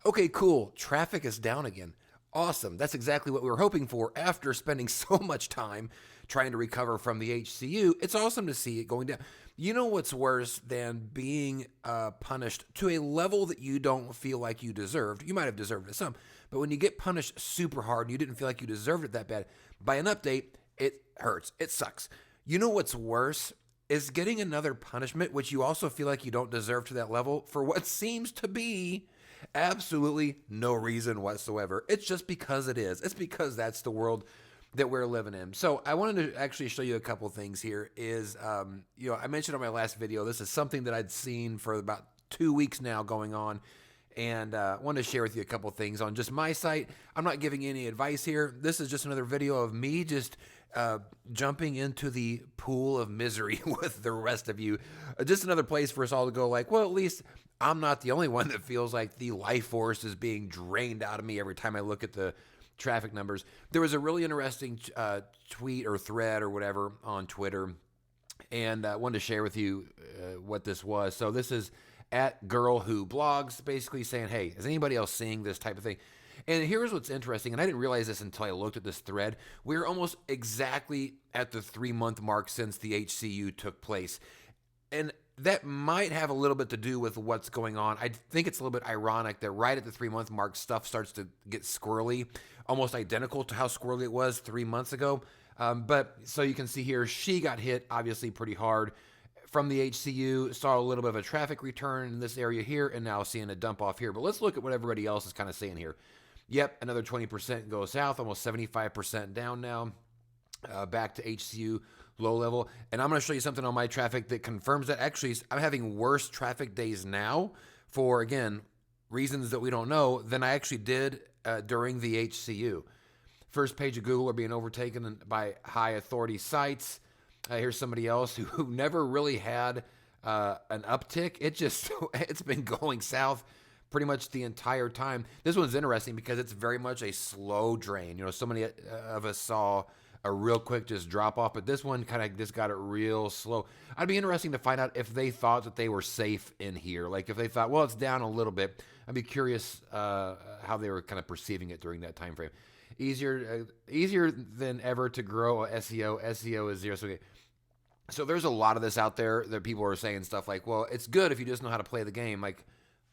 Okay, cool. Traffic is down again. Awesome. That's exactly what we were hoping for after spending so much time trying to recover from the HCU. It's awesome to see it going down. You know what's worse than being punished to a level that you don't feel like you deserved? You might have deserved it some, but when you get punished super hard and you didn't feel like you deserved it that bad, by an update, it hurts. It sucks. You know what's worse is getting another punishment, which you also feel like you don't deserve to that level for what seems to be absolutely no reason whatsoever. It's just because it is. It's because that's the world that we're living in. So I wanted to actually show you a couple things here. I mentioned on my last video, this is something that I'd seen for about 2 weeks now going on. And wanted to share with you a couple things on just my site. I'm not giving any advice here. This is just another video of me just jumping into the pool of misery with the rest of you. Just another place for us all to go like, well, at least I'm not the only one that feels like the life force is being drained out of me every time I look at the traffic numbers. There was a really interesting tweet or thread or whatever on Twitter, and I wanted to share with you what this was. So this is at Girl Who Blogs, basically saying, hey, is anybody else seeing this type of thing? And here's what's interesting, and I didn't realize this until I looked at this thread. We're almost exactly at the 3-month mark since the HCU took place. And that might have a little bit to do with what's going on. I think it's a little bit ironic that right at the 3-month mark, stuff starts to get squirrely, almost identical to how squirrely it was 3 months ago. But so you can see here, she got hit obviously pretty hard from the HCU, saw a little bit of a traffic return in this area here, and now seeing a dump off here. But let's look at what everybody else is kind of saying here. Yep, another 20% goes south, almost 75% down now, back to HCU low level. And I'm going to show you something on my traffic that confirms that. Actually, I'm having worse traffic days now for, again, reasons that we don't know than I actually did during the HCU. First page of Google are being overtaken by high authority sites. Here's somebody else who never really had an uptick. It's been going south pretty much the entire time. This one's interesting because it's very much a slow drain. You know, so many of us saw a real quick just drop off, but this one kind of just got it real slow. I'd be interesting to find out if they thought that they were safe in here. Like if they thought, well, it's down a little bit. I'd be curious how they were kind of perceiving it during that time frame. Easier than ever to grow SEO. SEO is zero. So there's a lot of this out there that people are saying stuff like, well, it's good if you just know how to play the game. Like,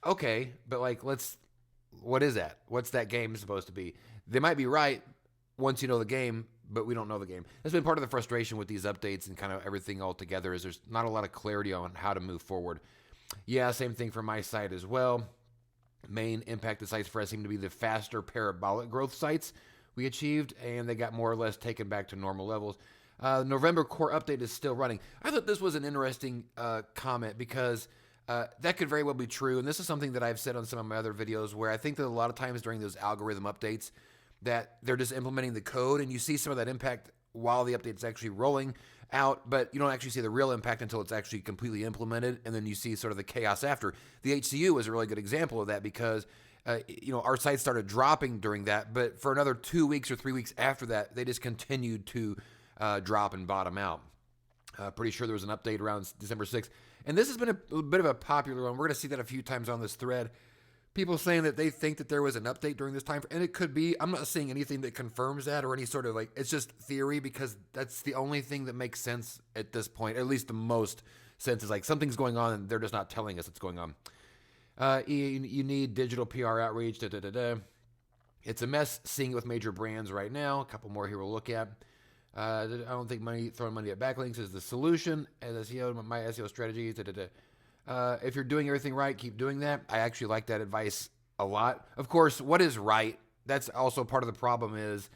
okay, but like, what is that? What's that game supposed to be? They might be right once you know the game, but we don't know the game. That's been part of the frustration with these updates and kind of everything all together is there's not a lot of clarity on how to move forward. Yeah, same thing for my site as well. Main impacted sites for us seem to be the faster parabolic growth sites we achieved, and they got more or less taken back to normal levels. November core update is still running. I thought this was an interesting comment because that could very well be true. And this is something that I've said on some of my other videos where I think that a lot of times during those algorithm updates that they're just implementing the code and you see some of that impact while the update's actually rolling out, but you don't actually see the real impact until it's actually completely implemented. And then you see sort of the chaos after. The HCU is a really good example of that because our site started dropping during that, but for another 2 weeks or 3 weeks after that, they just continued to drop and bottom out. Pretty sure there was an update around December 6th. And this has been a bit of a popular one. We're going to see that a few times on this thread. People saying that they think that there was an update during this time. And it could be. I'm not seeing anything that confirms that or any sort of it's just theory because that's the only thing that makes sense at this point. At least the most sense is like something's going on and they're just not telling us it's going on. You need digital PR outreach. It's a mess seeing it with major brands right now. A couple more here we'll look at. I don't think throwing money at backlinks is the solution. As SEO, my SEO strategy. If you're doing everything right, keep doing that. I actually like that advice a lot. Of course, what is right? That's also part of the problem is,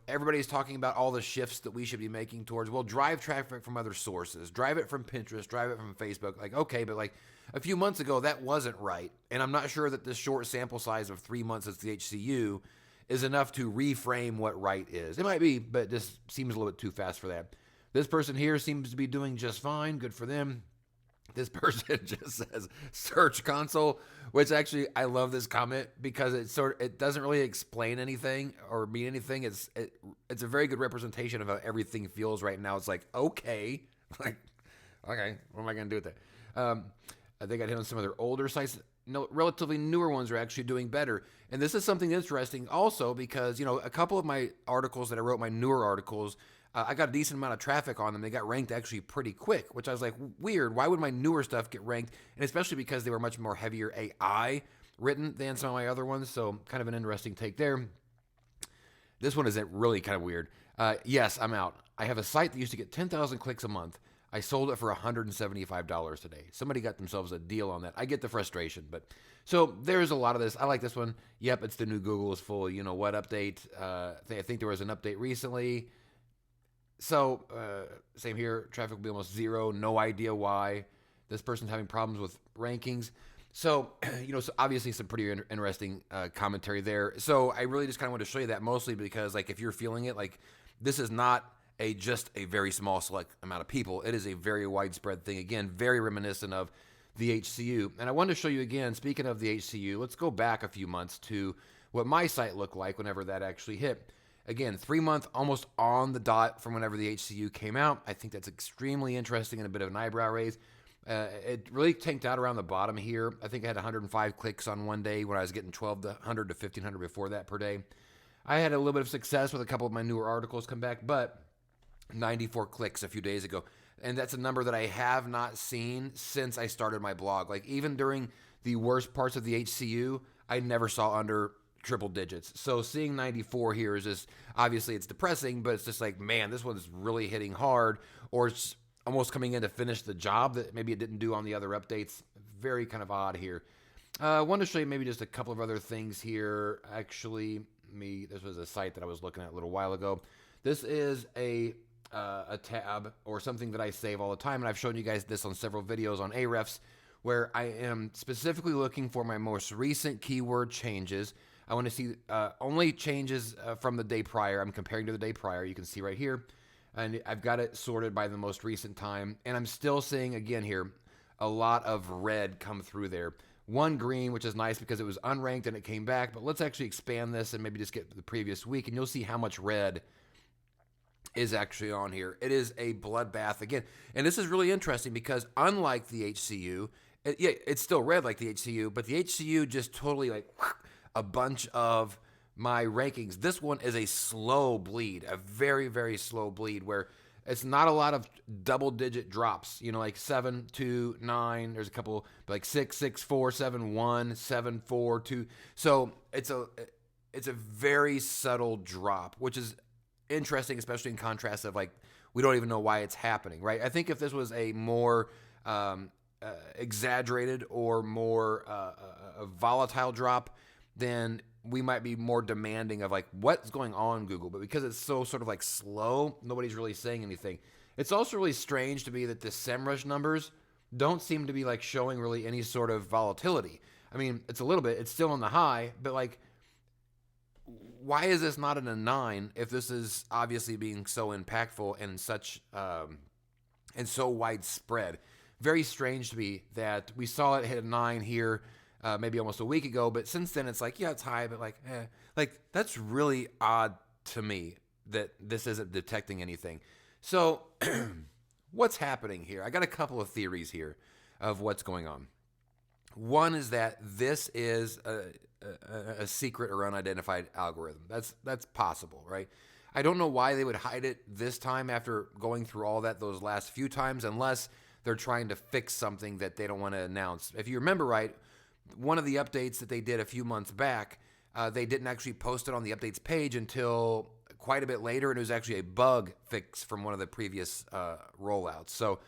everybody's talking about all the shifts that we should be making towards, well, drive traffic from other sources, drive it from Pinterest, drive it from Facebook. Like, okay, but like a few months ago, that wasn't right. And I'm not sure that this short sample size of 3 months as the HCU is enough to reframe what right is. It might be, but this seems a little bit too fast for that. This person here seems to be doing just fine. Good for them. This person just says Search Console, which actually I love this comment because it doesn't really explain anything or mean anything. It's a very good representation of how everything feels right now. It's like, okay, what am I gonna do with that? They got hit on some of their older sites. relatively newer ones are actually doing better. And this is something interesting also because, a couple of my articles that I wrote, my newer articles, I got a decent amount of traffic on them. They got ranked actually pretty quick, which I was like, weird. Why would my newer stuff get ranked? And especially because they were much more heavier AI written than some of my other ones. So kind of an interesting take there. This one is really kind of weird. Yes, I'm out. I have a site that used to get 10,000 clicks a month. I sold it for $175 today. Somebody got themselves a deal on that. I get the frustration, but so there's a lot of this. I like this one. Yep, it's the new Google is full. You know what update? I think there was an update recently. So same here. Traffic will be almost zero. No idea why. This person's having problems with rankings. So, so obviously some pretty interesting commentary there. So I really just kind of want to show you that mostly because, like, if you're feeling it, like, this is not just a very small select amount of people. It is a very widespread thing. Again, very reminiscent of the HCU. And I wanted to show you again, speaking of the HCU, let's go back a few months to what my site looked like whenever that actually hit. Again, 3 month, almost on the dot from whenever the HCU came out. I think that's extremely interesting and a bit of an eyebrow raise. It really tanked out around the bottom here. I think I had 105 clicks on one day when I was getting 1,200 to 1,500 before that per day. I had a little bit of success with a couple of my newer articles come back, but 94 clicks a few days ago. And that's a number that I have not seen since I started my blog. Like, even during the worst parts of the HCU, I never saw under triple digits. So seeing 94 here is just, obviously it's depressing, but it's just like, man, this one's really hitting hard, or it's almost coming in to finish the job that maybe it didn't do on the other updates. Very kind of odd here. I want to show you maybe just a couple of other things here. Actually, this was a site that I was looking at a little while ago. This is a tab or something that I save all the time, and I've shown you guys this on several videos on Ahrefs, where I am specifically looking for my most recent keyword changes. I want to see only changes from the day prior. I'm comparing to the day prior. You can see right here. And I've got it sorted by the most recent time. And I'm still seeing, again here, a lot of red come through there. One green, which is nice because it was unranked and it came back. But let's actually expand this and maybe just get the previous week. And you'll see how much red is actually on here. It is a bloodbath again. And this is really interesting because unlike the HCU, it's still red like the HCU. But the HCU just totally like a bunch of my rankings. This one is a slow bleed, a very, very slow bleed where it's not a lot of double digit drops, like 7, 2, 9. There's a couple like 6, 6, 4, 7, 1, 7, 4, 2. So it's a very subtle drop, which is interesting, especially in contrast of like, we don't even know why it's happening, right? I think if this was a more exaggerated or more a volatile drop, then we might be more demanding of like what's going on Google. But because it's so sort of like slow, nobody's really saying anything. It's also really strange to me that the SEMrush numbers don't seem to be like showing really any sort of volatility. I mean, it's a little bit, it's still on the high, but like, why is this not in a 9 if this is obviously being so impactful and such and so widespread? Very strange to me that we saw it hit a 9 here maybe almost a week ago, but since then it's like, yeah, it's high, but like that's really odd to me that this isn't detecting anything. So what's happening here? I got a couple of theories here of what's going on. One is that this is a secret or unidentified algorithm. That's possible, right? I don't know why they would hide it this time after going through all that those last few times, unless they're trying to fix something that they don't want to announce. If you remember right, one of the updates that they did a few months back, they didn't actually post it on the updates page until quite a bit later, and it was actually a bug fix from one of the previous rollouts. So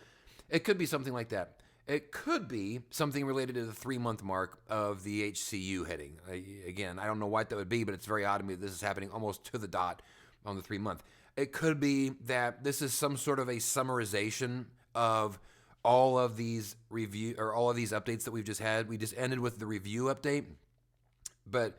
it could be something like that. It could be something related to the 3-month mark of the HCU hitting. Again, I don't know what that would be, but it's very odd to me that this is happening almost to the dot on the 3-month. It could be that this is some sort of a summarization of all of these review or all of these updates that we've just had. We just ended with the review update, but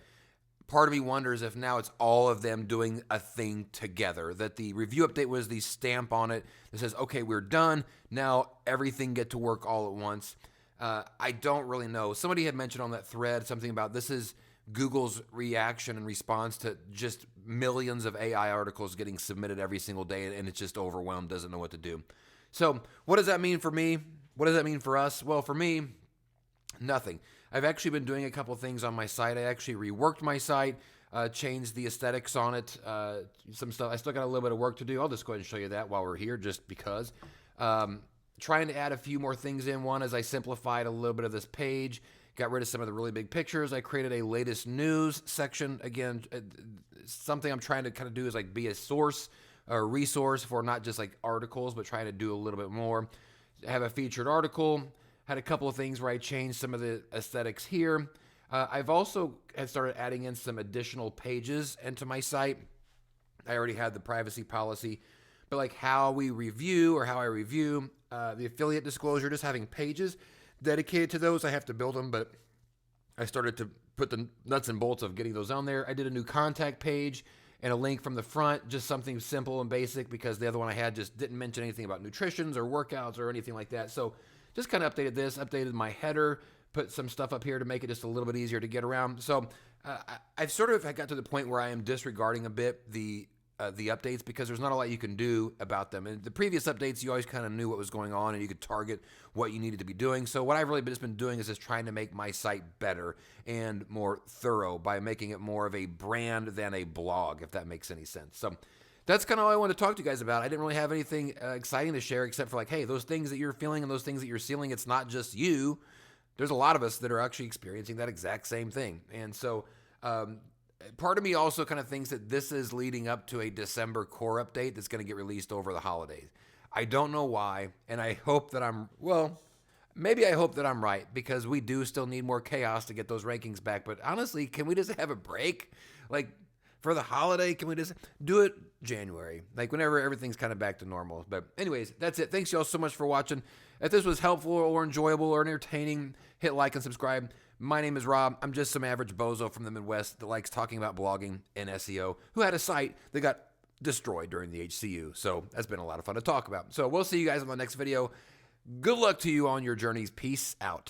part of me wonders if now it's all of them doing a thing together, that the review update was the stamp on it that says, okay, we're done. Now everything get to work all at once. I don't really know. Somebody had mentioned on that thread something about this is Google's reaction and response to just millions of AI articles getting submitted every single day, and it's just overwhelmed, doesn't know what to do. So what does that mean for me? What does that mean for us? Well, for me, nothing. I've actually been doing a couple things on my site. I actually reworked my site, changed the aesthetics on it, some stuff. I still got a little bit of work to do. I'll just go ahead and show you that while we're here, just because. Trying to add a few more things in. One is I simplified a little bit of this page, got rid of some of the really big pictures. I created a latest news section. Again, something I'm trying to kind of do is like be a source or resource for not just like articles, but trying to do a little bit more. Have a featured article. Had a couple of things where I changed some of the aesthetics here. I've also had started adding in some additional pages into my site. I already had the privacy policy, but like how we review or how I review, the affiliate disclosure, just having pages dedicated to those. I have to build them, but I started to put the nuts and bolts of getting those on there. I did a new contact page and a link from the front, just something simple and basic, because the other one I had just didn't mention anything about nutritions or workouts or anything like that. So just kind of updated this, updated my header, put some stuff up here to make it just a little bit easier to get around. So I've sort of got to the point where I am disregarding a bit the updates, because there's not a lot you can do about them. And the previous updates, you always kind of knew what was going on and you could target what you needed to be doing. So what I've really just been doing is just trying to make my site better and more thorough by making it more of a brand than a blog, if that makes any sense. So that's kind of all I want to talk to you guys about. I didn't really have anything exciting to share except for like, hey, those things that you're feeling and those things that you're seeing, it's not just you. There's a lot of us that are actually experiencing that exact same thing. And so part of me also kind of thinks that this is leading up to a December core update that's going to get released over the holidays. I don't know why, and I hope that maybe I hope that I'm right, because we do still need more chaos to get those rankings back. But honestly, can we just have a break? Like, for the holiday, can we just do it January? Like, whenever everything's kind of back to normal. But anyways, that's it. Thanks y'all so much for watching. If this was helpful or enjoyable or entertaining, hit like and subscribe. My name is Rob. I'm just some average bozo from the Midwest that likes talking about blogging and SEO, who had a site that got destroyed during the HCU. So that's been a lot of fun to talk about. So we'll see you guys on the next video. Good luck to you on your journeys. Peace out.